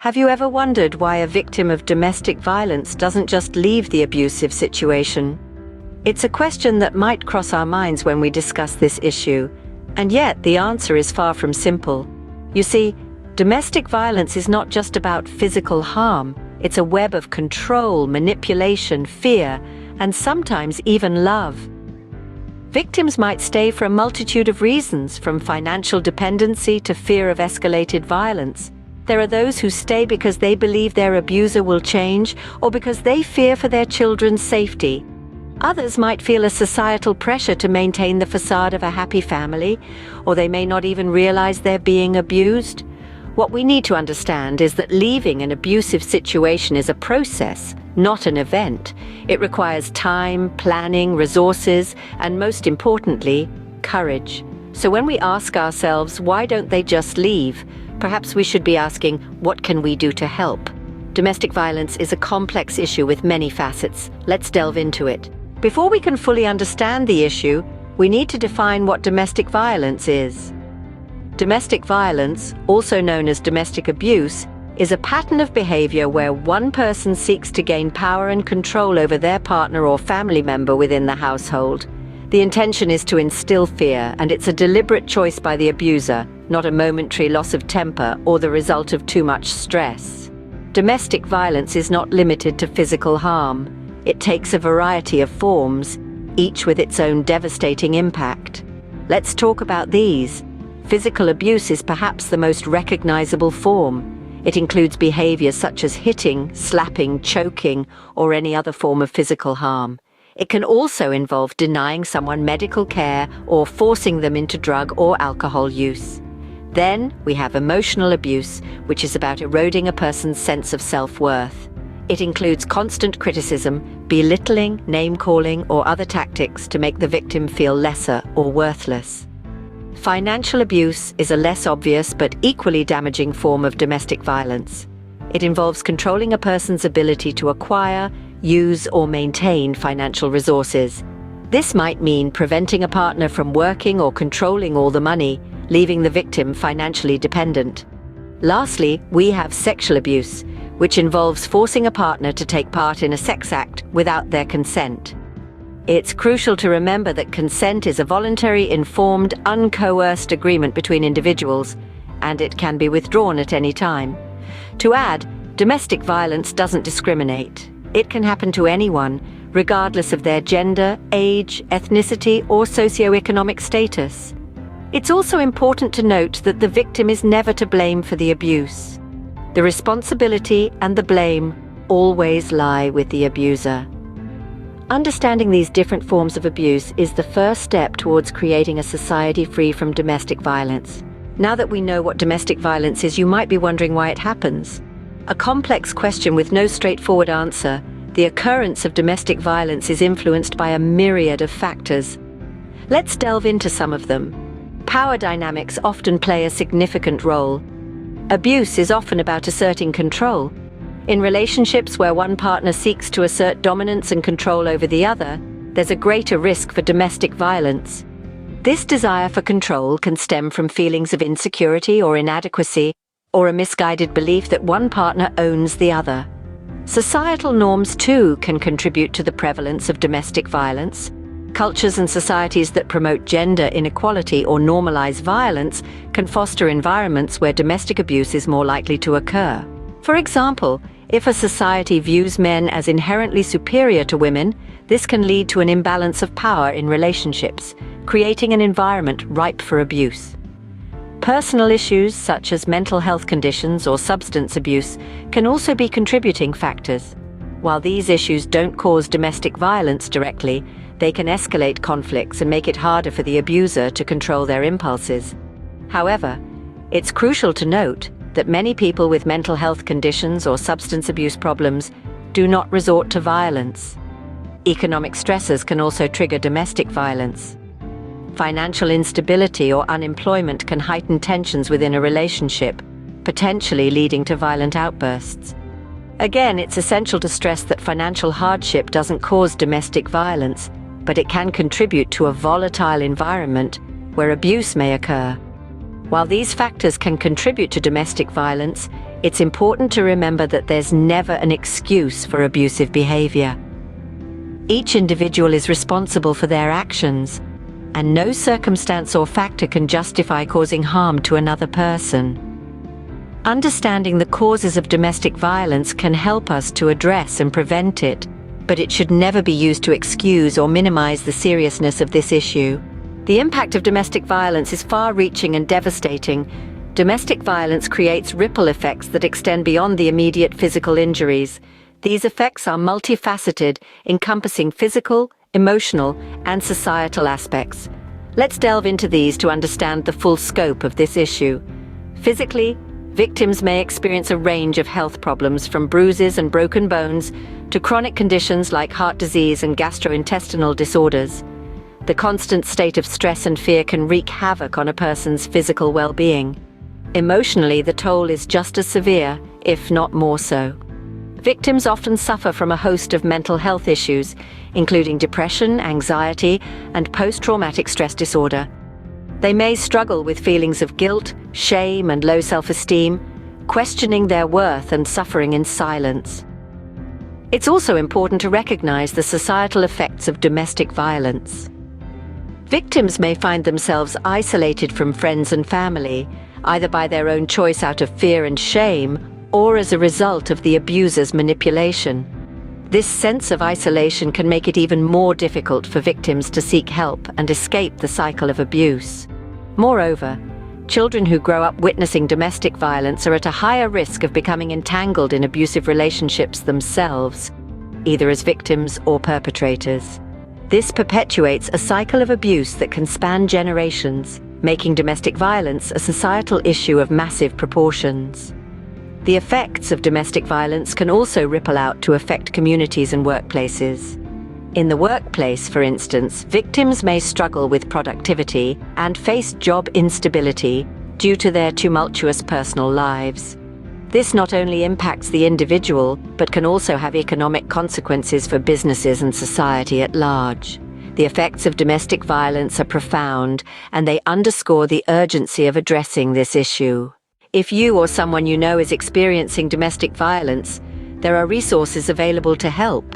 Have you ever wondered why a victim of domestic violence doesn't just leave the abusive situation? It's a question that might cross our minds when we discuss this issue, and yet the answer is far from simple. You see, domestic violence is not just about physical harm. It's a web of control, manipulation, fear, and sometimes even love. Victims might stay for a multitude of reasons, from financial dependency to fear of escalated violence. There are those who stay because they believe their abuser will change, or because they fear for their children's safety. Others might feel a societal pressure to maintain the facade of a happy family, or they may not even realize they're being abused. What we need to understand is that leaving an abusive situation is a process, not an event. It requires time, planning, resources, and most importantly, courage. So when we ask ourselves, why don't they just leave? Perhaps we should be asking, what can we do to help? Domestic violence is a complex issue with many facets. Let's delve into it. Before we can fully understand the issue, we need to define what domestic violence is. Domestic violence, also known as domestic abuse, is a pattern of behavior where one person seeks to gain power and control over their partner or family member within the household. The intention is to instill fear, and it's a deliberate choice by the abuser, not a momentary loss of temper or the result of too much stress. Domestic violence is not limited to physical harm. It takes a variety of forms, each with its own devastating impact. Let's talk about these. Physical abuse is perhaps the most recognizable form. It includes behaviors such as hitting, slapping, choking, or any other form of physical harm. It can also involve denying someone medical care or forcing them into drug or alcohol use. Then we have emotional abuse, which is about eroding a person's sense of self-worth. It includes constant criticism, belittling, name-calling, or other tactics to make the victim feel lesser or worthless. Financial abuse is a less obvious but equally damaging form of domestic violence. It involves controlling a person's ability to acquire, use, or maintain financial resources. This might mean preventing a partner from working or controlling all the money, leaving the victim financially dependent. Lastly, we have sexual abuse, which involves forcing a partner to take part in a sex act without their consent. It's crucial to remember that consent is a voluntary, informed, uncoerced agreement between individuals, and it can be withdrawn at any time. To add, domestic violence doesn't discriminate. It can happen to anyone, regardless of their gender, age, ethnicity, or socioeconomic status. It's also important to note that the victim is never to blame for the abuse. The responsibility and the blame always lie with the abuser. Understanding these different forms of abuse is the first step towards creating a society free from domestic violence. Now that we know what domestic violence is, you might be wondering why it happens. A complex question with no straightforward answer. The occurrence of domestic violence is influenced by a myriad of factors. Let's delve into some of them. Power dynamics often play a significant role. Abuse is often about asserting control. In relationships where one partner seeks to assert dominance and control over the other, there's a greater risk for domestic violence. This desire for control can stem from feelings of insecurity or inadequacy, or a misguided belief that one partner owns the other. Societal norms, too, can contribute to the prevalence of domestic violence. Cultures and societies that promote gender inequality or normalize violence can foster environments where domestic abuse is more likely to occur. For example, if a society views men as inherently superior to women, this can lead to an imbalance of power in relationships, creating an environment ripe for abuse. Personal issues such as mental health conditions or substance abuse can also be contributing factors. While these issues don't cause domestic violence directly, they can escalate conflicts and make it harder for the abuser to control their impulses. However, it's crucial to note that many people with mental health conditions or substance abuse problems do not resort to violence. Economic stresses can also trigger domestic violence. Financial instability or unemployment can heighten tensions within a relationship, potentially leading to violent outbursts. Again, it's essential to stress that financial hardship doesn't cause domestic violence, but it can contribute to a volatile environment where abuse may occur. While these factors can contribute to domestic violence, It's important to remember that there's never an excuse for abusive behavior. Each individual is responsible for their actions, and no circumstance or factor can justify causing harm to another person. Understanding the causes of domestic violence can help us to address and prevent it, but it should never be used to excuse or minimize the seriousness of this issue. The impact of domestic violence is far-reaching and devastating. Domestic violence creates ripple effects that extend beyond the immediate physical injuries. These effects are multifaceted, encompassing physical, emotional, and societal aspects. Let's delve into these to understand the full scope of this issue. Physically, victims may experience a range of health problems, from bruises and broken bones to chronic conditions like heart disease and gastrointestinal disorders. The constant state of stress and fear can wreak havoc on a person's physical well-being. Emotionally, the toll is just as severe, if not more so. Victims often suffer from a host of mental health issues, including depression, anxiety, and post-traumatic stress disorder. They may struggle with feelings of guilt, shame, and low self-esteem, questioning their worth and suffering in silence. It's also important to recognize the societal effects of domestic violence. Victims may find themselves isolated from friends and family, either by their own choice out of fear and shame, or as a result of the abuser's manipulation. This sense of isolation can make it even more difficult for victims to seek help and escape the cycle of abuse. Moreover, children who grow up witnessing domestic violence are at a higher risk of becoming entangled in abusive relationships themselves, either as victims or perpetrators. This perpetuates a cycle of abuse that can span generations, making domestic violence a societal issue of massive proportions. The effects of domestic violence can also ripple out to affect communities and workplaces. In the workplace, for instance, victims may struggle with productivity and face job instability due to their tumultuous personal lives. This not only impacts the individual, but can also have economic consequences for businesses and society at large. The effects of domestic violence are profound, and they underscore the urgency of addressing this issue. If you or someone you know is experiencing domestic violence, there are resources available to help.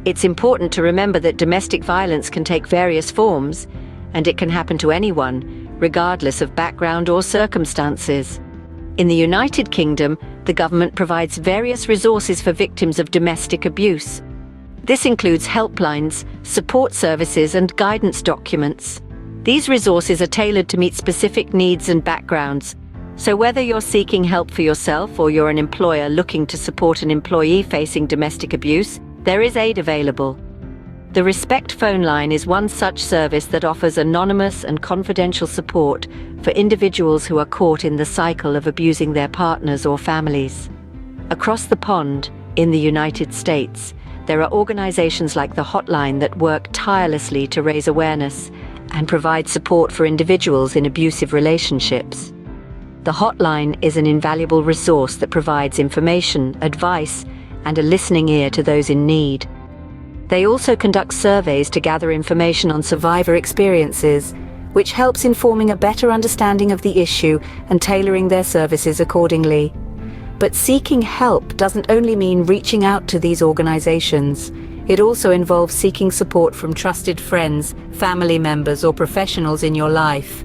It's important to remember that domestic violence can take various forms, and it can happen to anyone, regardless of background or circumstances. In the United Kingdom, the government provides various resources for victims of domestic abuse. This includes helplines, support services, and guidance documents. These resources are tailored to meet specific needs and backgrounds. So whether you're seeking help for yourself or you're an employer looking to support an employee facing domestic abuse, there is aid available. The Respect phone line is one such service that offers anonymous and confidential support for individuals who are caught in the cycle of abusing their partners or families. Across the pond, in the United States, there are organizations like the Hotline that work tirelessly to raise awareness and provide support for individuals in abusive relationships. The Hotline is an invaluable resource that provides information, advice, and a listening ear to those in need. They also conduct surveys to gather information on survivor experiences, which helps informing a better understanding of the issue and tailoring their services accordingly. But seeking help doesn't only mean reaching out to these organizations. It also involves seeking support from trusted friends, family members, or professionals in your life.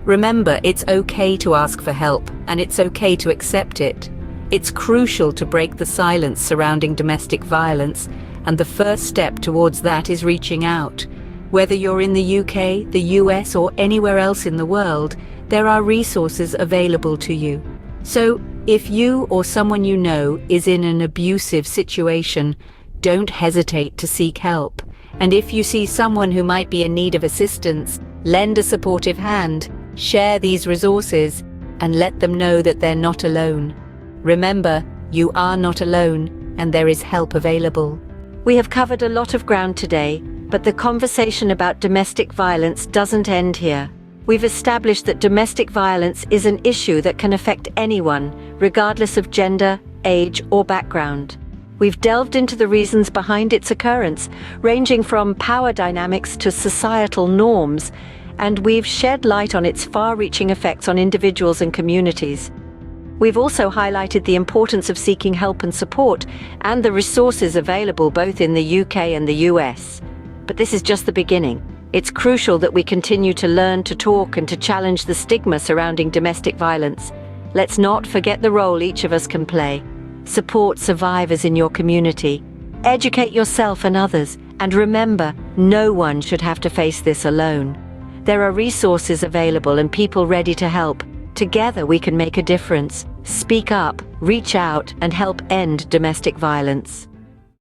Remember, it's okay to ask for help, and it's okay to accept it. It's crucial to break the silence surrounding domestic violence, and the first step towards that is reaching out. Whether you're in the UK, the US, or anywhere else in the world, there are resources available to you. So, if you or someone you know is in an abusive situation, don't hesitate to seek help. And if you see someone who might be in need of assistance, lend a supportive hand, share these resources, and let them know that they're not alone. Remember, you are not alone, and there is help available. We have covered a lot of ground today, but the conversation about domestic violence doesn't end here. We've established that domestic violence is an issue that can affect anyone, regardless of gender, age, or background. We've delved into the reasons behind its occurrence, ranging from power dynamics to societal norms, and we've shed light on its far-reaching effects on individuals and communities. We've also highlighted the importance of seeking help and support and the resources available both in the UK and the US. But this is just the beginning. It's crucial that we continue to learn, to talk, and to challenge the stigma surrounding domestic violence. Let's not forget the role each of us can play. Support survivors in your community. Educate yourself and others. And remember, no one should have to face this alone. There are resources available and people ready to help. Together we can make a difference. Speak up, reach out, and help end domestic violence.